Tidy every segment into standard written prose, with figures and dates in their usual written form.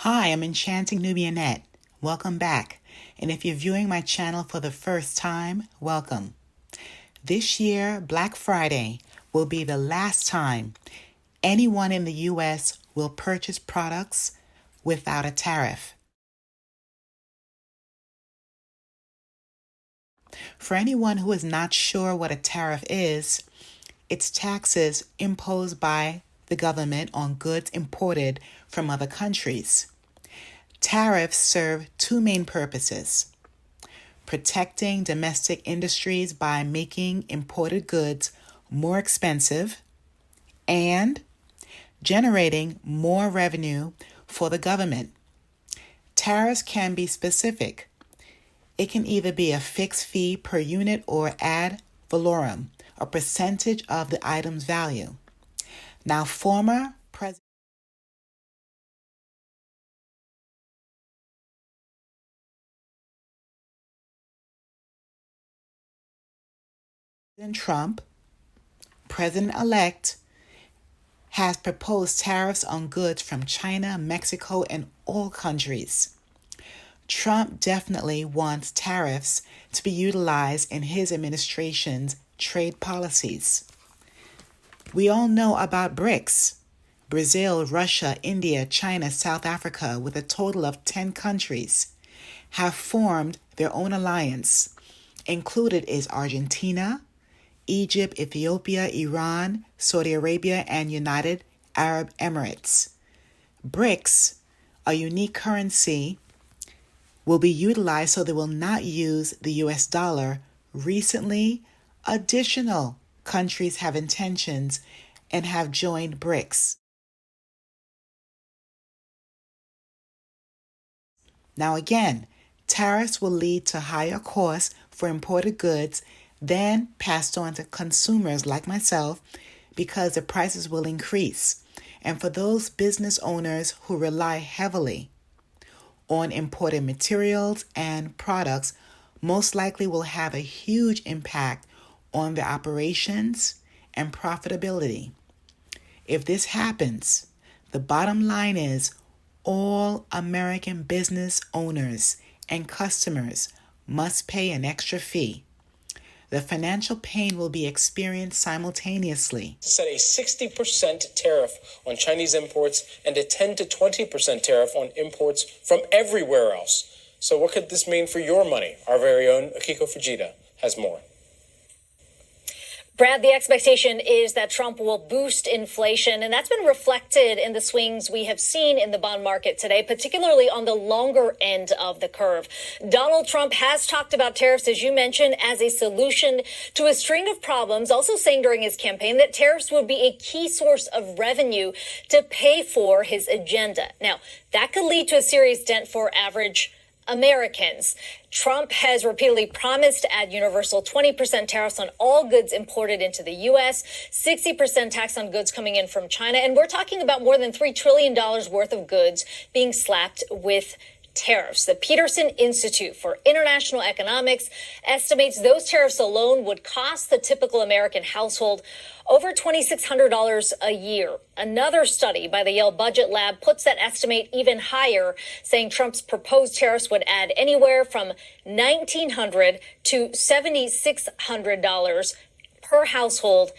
Hi, I'm Enchanting Nubianette. Welcome back. And if you're viewing my channel for the first time, welcome. This year, Black Friday will be the last time anyone in the U.S. will purchase products without a tariff. For anyone who is not sure what a tariff is, it's taxes imposed by the government on goods imported from other countries. Tariffs serve two main purposes: protecting domestic industries by making imported goods more expensive and generating more revenue for the government. Tariffs can be specific. It can either be a fixed fee per unit or ad valorem, a percentage of the item's value. Now, former President Trump, President-elect, has proposed tariffs on goods from China, Mexico, and all countries. Trump definitely wants tariffs to be utilized in his administration's trade policies. We all know about BRICS: Brazil, Russia, India, China, South Africa, with a total of 10 countries, have formed their own alliance. Included is Argentina, Egypt, Ethiopia, Iran, Saudi Arabia, and United Arab Emirates. BRICS, a unique currency, will be utilized so they will not use the US dollar. Recently, additional countries have intentions and have joined BRICS. Now again, tariffs will lead to higher costs for imported goods, then passed on to consumers like myself, because the prices will increase. And for those business owners who rely heavily on imported materials and products, most likely will have a huge impact on their operations and profitability. If this happens, the bottom line is all American business owners and customers must pay an extra fee. The financial pain will be experienced simultaneously. Set a 60% tariff on Chinese imports and a 10 to 20% tariff on imports from everywhere else. So what could this mean for your money? Our very own Akiko Fujita has more. Brad, the expectation is that Trump will boost inflation, and that's been reflected in the swings we have seen in the bond market today, particularly on the longer end of the curve. Donald Trump has talked about tariffs, as you mentioned, as a solution to a string of problems, also saying during his campaign that tariffs would be a key source of revenue to pay for his agenda. Now, that could lead to a serious dent for average Americans. Trump has repeatedly promised to add universal 20% tariffs on all goods imported into the U.S., 60% tax on goods coming in from China, and we're talking about more than $3 trillion worth of goods being slapped with tariffs. The Peterson Institute for International Economics estimates those tariffs alone would cost the typical American household over $2,600 a year. Another study by the Yale Budget Lab puts that estimate even higher, saying Trump's proposed tariffs would add anywhere from $1,900 to $7,600 per household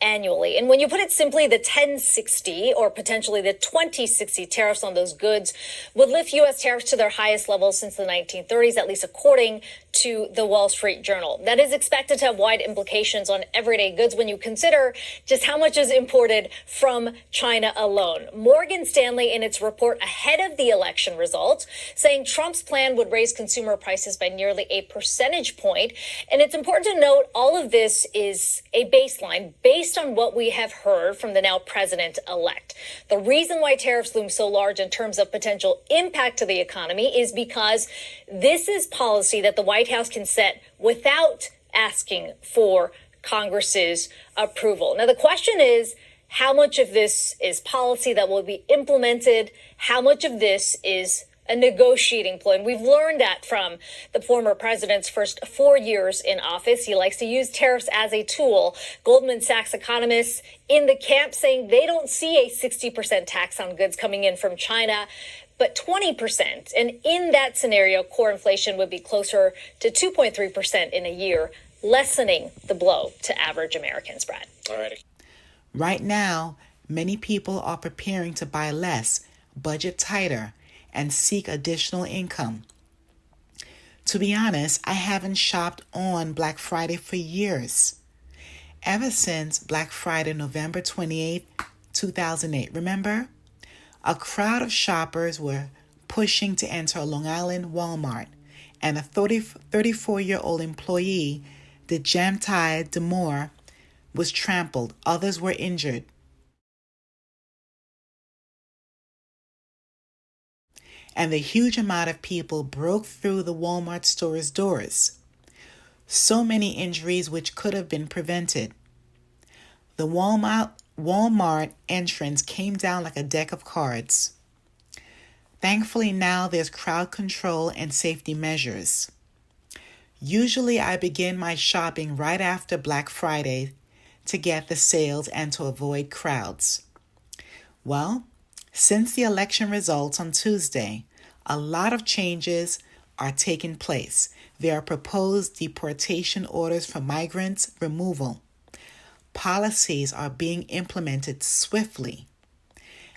annually. And when you put it simply, the 1060 or potentially the 2060 tariffs on those goods would lift U.S. tariffs to their highest levels since the 1930s, at least according to the Wall Street Journal. That is expected to have wide implications on everyday goods when you consider just how much is imported from China alone. Morgan Stanley, in its report ahead of the election results, saying Trump's plan would raise consumer prices by nearly a percentage point. And it's important to note all of this is a baseline based on what we have heard from the now president-elect. The reason why tariffs loom so large in terms of potential impact to the economy is because this is policy that the White House can set without asking for Congress's approval. Now, the question is, how much of this is policy that will be implemented? How much of this is a negotiating ploy. And we've learned that from the former president's first 4 years in office. He likes to use tariffs as a tool. Goldman Sachs economists in the camp saying they don't see a 60% tax on goods coming in from China, but 20%. And in that scenario, core inflation would be closer to 2.3% in a year, lessening the blow to average Americans, Brad. All right. Right now, many people are preparing to buy less, budget tighter, and seek additional income. To be honest, I haven't shopped on Black Friday for years. Ever since Black Friday, November 28th, 2008, remember? A crowd of shoppers were pushing to enter a Long Island Walmart, and a 34-year-old employee, Dejamtai Demore, was trampled. Others were injured. And the huge amount of people broke through the Walmart store's doors. So many injuries which could have been prevented. The Walmart entrance came down like a deck of cards. Thankfully now there's crowd control and safety measures. Usually I begin my shopping right after Black Friday to get the sales and to avoid crowds. Well, since the election results on Tuesday, a lot of changes are taking place. There are proposed deportation orders for migrants removal. Policies are being implemented swiftly.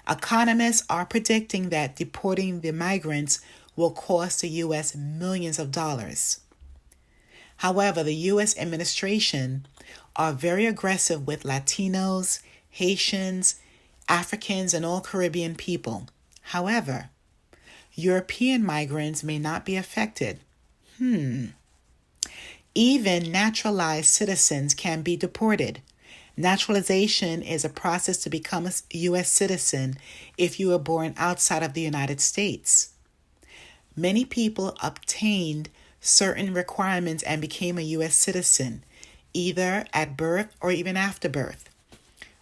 Economists are predicting that deporting the migrants will cost the U.S. millions of dollars. However, the U.S. administration are very aggressive with Latinos, Haitians, Africans, and all Caribbean people. However, European migrants may not be affected. Even naturalized citizens can be deported. Naturalization is a process to become a U.S. citizen if you were born outside of the United States. Many people obtained certain requirements and became a U.S. citizen, either at birth or even after birth.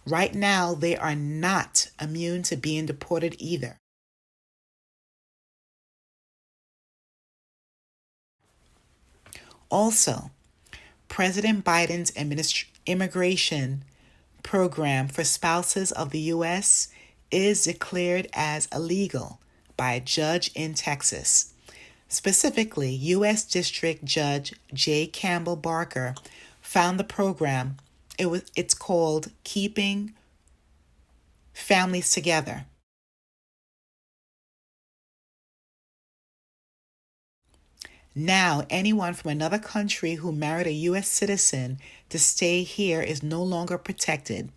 Right now, they are not immune to being deported either. Also, President Biden's immigration program for spouses of the U.S. is declared as illegal by a judge in Texas. Specifically, U.S. District Judge J. Campbell Barker found the program, it's called Keeping Families Together. Now, anyone from another country who married a U.S. citizen to stay here is no longer protected.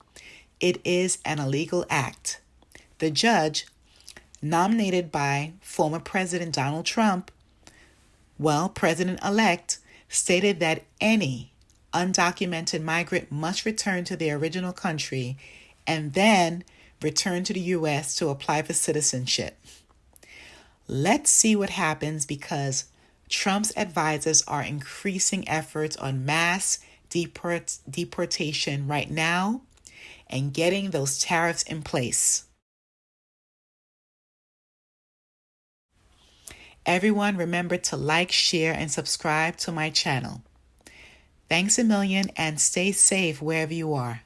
It is an illegal act. The judge, nominated by former President Donald Trump, President-elect, stated that any undocumented migrant must return to their original country and then return to the U.S. to apply for citizenship. Let's see what happens, because Trump's advisors are increasing efforts on mass deportation right now and getting those tariffs in place. Everyone, remember to like, share, and subscribe to my channel. Thanks a million, and stay safe wherever you are.